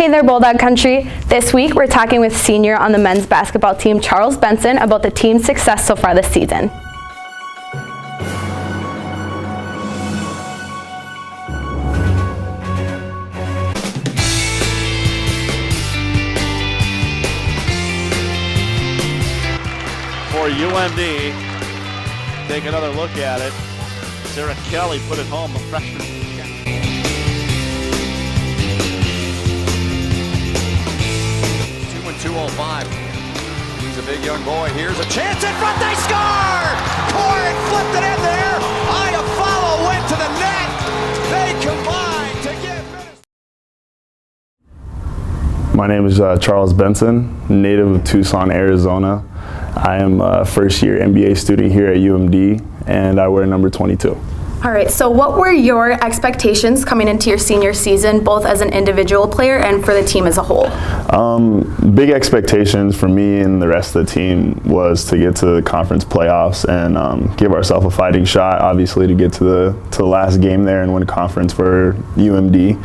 Hey there, Bulldog Country. This week, we're talking with senior on the men's basketball team, Charles Benson, about the team's success so far this season. For UMD, take another look at it. Sarah Kelly put it home, a freshman. 2:05. He's a big young boy. Here's a chance in front. They score! Cord flipped it in there. Iafallo went to the net. They combined to give Minnesota. My name is Charles Benson, native of Tucson, Arizona. I am a first-year MBA student here at UMD, and I wear number 22. All right, so what were your expectations coming into your senior season, both as an individual player and for the team as a whole? Big expectations for me and the rest of the team was to get to the conference playoffs and give ourselves a fighting shot, obviously, to get to the last game there and win conference for UMD.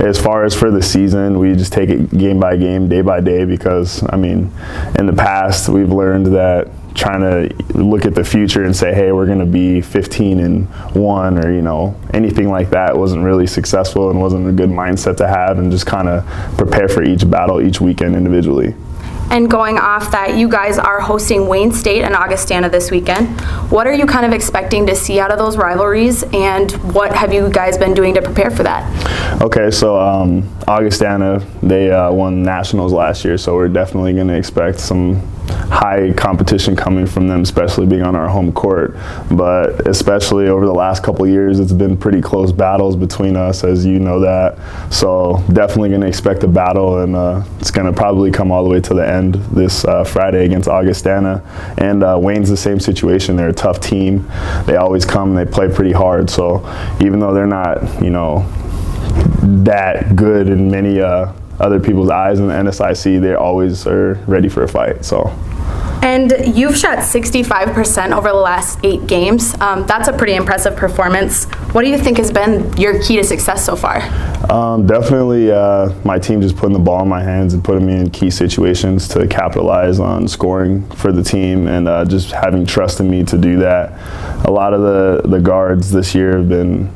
As far as for the season, we just take it game by game, day by day, because, I mean, in the past, we've learned that trying to look at the future and say, hey, we're going to be 15-1 or, you know, anything like that wasn't really successful and wasn't a good mindset to have, and just kind of prepare for each battle each weekend individually. And going off that, you guys are hosting Wayne State and Augustana this weekend. What are you kind of expecting to see out of those rivalries, and what have you guys been doing to prepare for that? Okay, so Augustana, they won nationals last year, so we're definitely going to expect some high competition coming from them, especially being on our home court. But especially over the last couple of years, it's been pretty close battles between us, as you know that. So definitely going to expect a battle, and it's going to probably come all the way to the end this Friday against Augustana. And Wayne's the same situation. They're a tough team. They always come, they play pretty hard. So even though they're not, you know, that good in many other people's eyes in the NSIC, they always are ready for a fight. So. And you've shot 65% over the last 8 games. That's a pretty impressive performance. What do you think has been your key to success so far? Definitely my team just putting the ball in my hands and putting me in key situations to capitalize on scoring for the team, and just having trust in me to do that. A lot of the guards this year have been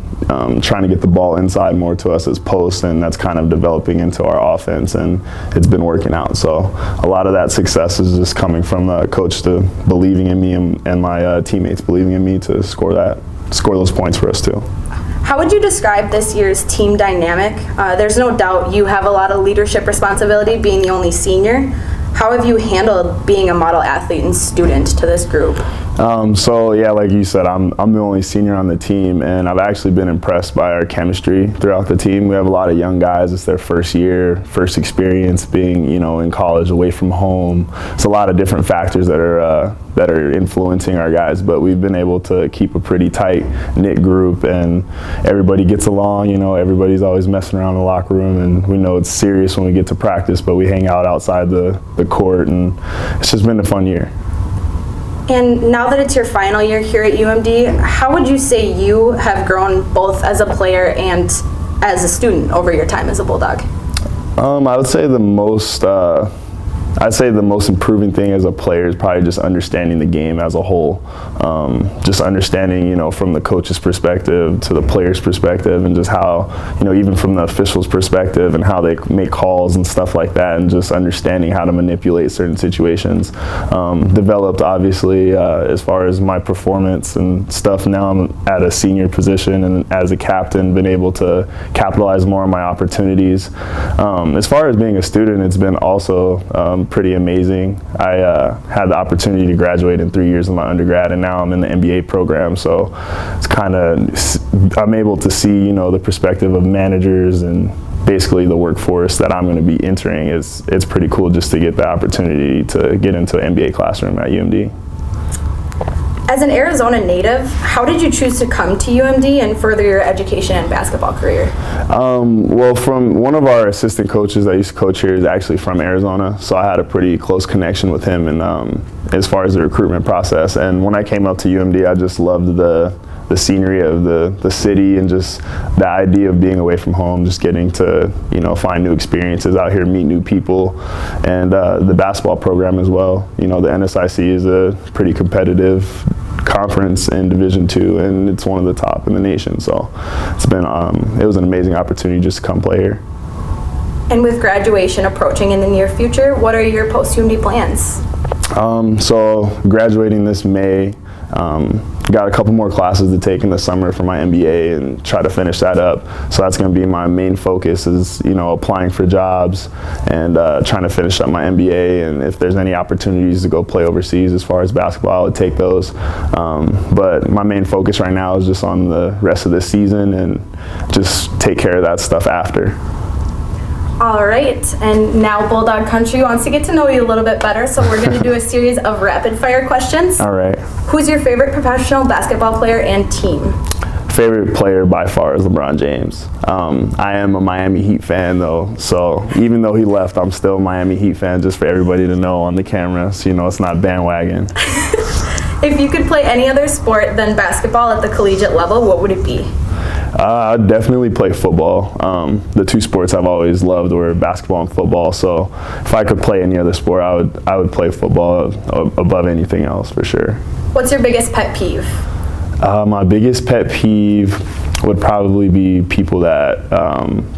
trying to get the ball inside more to us as posts, and that's kind of developing into our offense, and it's been working out. So a lot of that success is just coming from the coach to believing in me and my teammates believing in me to score those points for us too. How would you describe this year's team dynamic? There's no doubt you have a lot of leadership responsibility being the only senior. How have you handled being a model athlete and student to this group? So yeah, like you said, I'm the only senior on the team, and I've actually been impressed by our chemistry throughout the team. We have a lot of young guys. It's their first year, first experience being, you know, in college, away from home. It's a lot of different factors that are influencing our guys, but we've been able to keep a pretty tight knit group, and everybody gets along. You know, everybody's always messing around in the locker room, and we know it's serious when we get to practice, but we hang out outside the court, and it's just been a fun year. And now that it's your final year here at UMD, how would you say you have grown both as a player and as a student over your time as a Bulldog? I would say the most improving thing as a player is probably just understanding the game as a whole. Just understanding, you know, from the coach's perspective to the player's perspective, and just how, you know, even from the official's perspective and how they make calls and stuff like that, and just understanding how to manipulate certain situations. Developed, obviously, as far as my performance and stuff. Now I'm at a senior position, and as a captain, been able to capitalize more on my opportunities. As far as being a student, it's been also pretty amazing. I had the opportunity to graduate in 3 years of my undergrad, and now I'm in the MBA program. So it's kind of, I'm able to see, you know, the perspective of managers and basically the workforce that I'm going to be entering. It's pretty cool just to get the opportunity to get into an MBA classroom at UMD. As an Arizona native, how did you choose to come to UMD and further your education and basketball career? Well, from one of our assistant coaches that used to coach here is actually from Arizona, so I had a pretty close connection with him, and as far as the recruitment process. And when I came up to UMD, I just loved the the scenery of the city and just the idea of being away from home, just getting to, find new experiences out here, meet new people, and the basketball program as well. The NSIC is a pretty competitive conference in Division II, and it's one of the top in the nation. So it was an amazing opportunity just to come play here. And with graduation approaching in the near future, what are your post-UMD plans? So graduating this May, got a couple more classes to take in the summer for my MBA and try to finish that up. So that's going to be my main focus is, applying for jobs and trying to finish up my MBA. And if there's any opportunities to go play overseas as far as basketball, I would take those. But my main focus right now is just on the rest of the season and just take care of that stuff after. All right, and now Bulldog Country wants to get to know you a little bit better, so we're going to do a series of rapid-fire questions. All right. Who's your favorite professional basketball player and team? Favorite player by far is LeBron James. I am a Miami Heat fan, though, so even though he left, I'm still a Miami Heat fan, just for everybody to know on the camera, so it's not bandwagon. If you could play any other sport than basketball at the collegiate level, what would it be? I'd definitely play football. The two sports I've always loved were basketball and football. So if I could play any other sport, I would play football above anything else for sure. What's your biggest pet peeve? My biggest pet peeve would probably be people that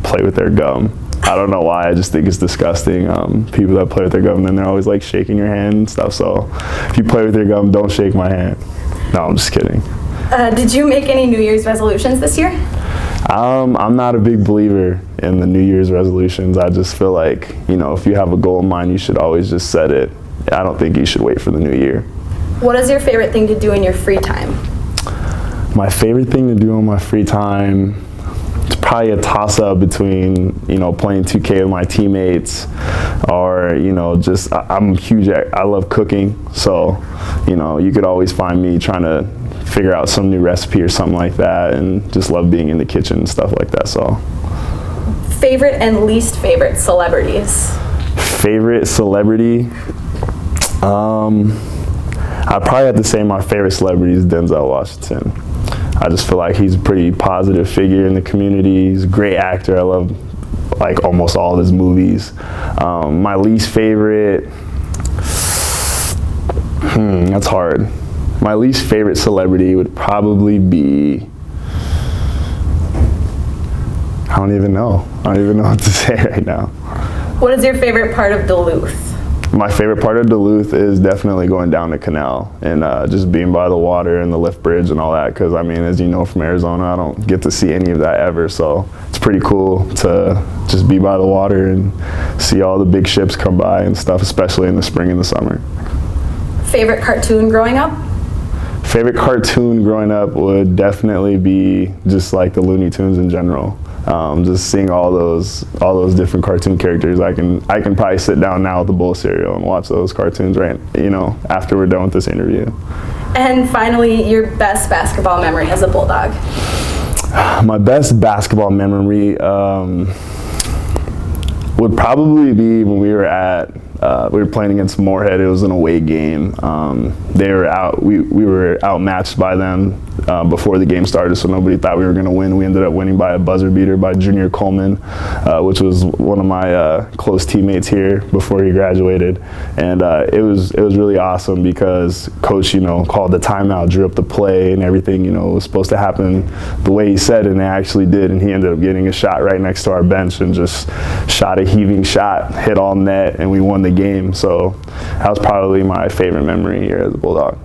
play with their gum. I don't know why. I just think it's disgusting. People that play with their gum, and then they're always like shaking your hand and stuff. So if you play with your gum, don't shake my hand. No, I'm just kidding. Did you make any New Year's resolutions this year? I'm not a big believer in the New Year's resolutions. I just feel like, if you have a goal in mind, you should always just set it. I don't think you should wait for the new year. What is your favorite thing to do in your free time? My favorite thing to do in my free time, it's probably a toss-up between, playing 2K with my teammates or, I'm huge, I love cooking. So, you could always find me trying to figure out some new recipe or something like that, and just love being in the kitchen and stuff like that. So favorite and least favorite celebrities? Favorite celebrity, I'd probably have to say my favorite celebrity is Denzel Washington. I just feel like he's a pretty positive figure in the community. He's a great actor. I love like almost all of his movies. My least favorite, that's hard. My least favorite celebrity would probably be, I don't even know what to say right now. What is your favorite part of Duluth? My favorite part of Duluth is definitely going down the canal and just being by the water and the lift bridge and all that, because as you know from Arizona, I don't get to see any of that ever, so it's pretty cool to just be by the water and see all the big ships come by and stuff, especially in the spring and the summer. Favorite cartoon growing up? Favorite cartoon growing up would definitely be just like the Looney Tunes in general. Just seeing all those different cartoon characters. I can probably sit down now with the bowl of cereal and watch those cartoons right, after we're done with this interview. And finally, your best basketball memory as a Bulldog? My best basketball memory would probably be when we were playing against Moorhead. It was an away game. They were out. We were outmatched by them before the game started, so nobody thought we were going to win. We ended up winning by a buzzer beater by Junior Coleman, which was one of my close teammates here before he graduated. And it was really awesome because Coach, called the timeout, drew up the play, and everything, was supposed to happen the way he said, and it actually did. And he ended up getting a shot right next to our bench and just shot a heaving shot, hit all net, and we won the game. So that was probably my favorite memory here as a Bulldog.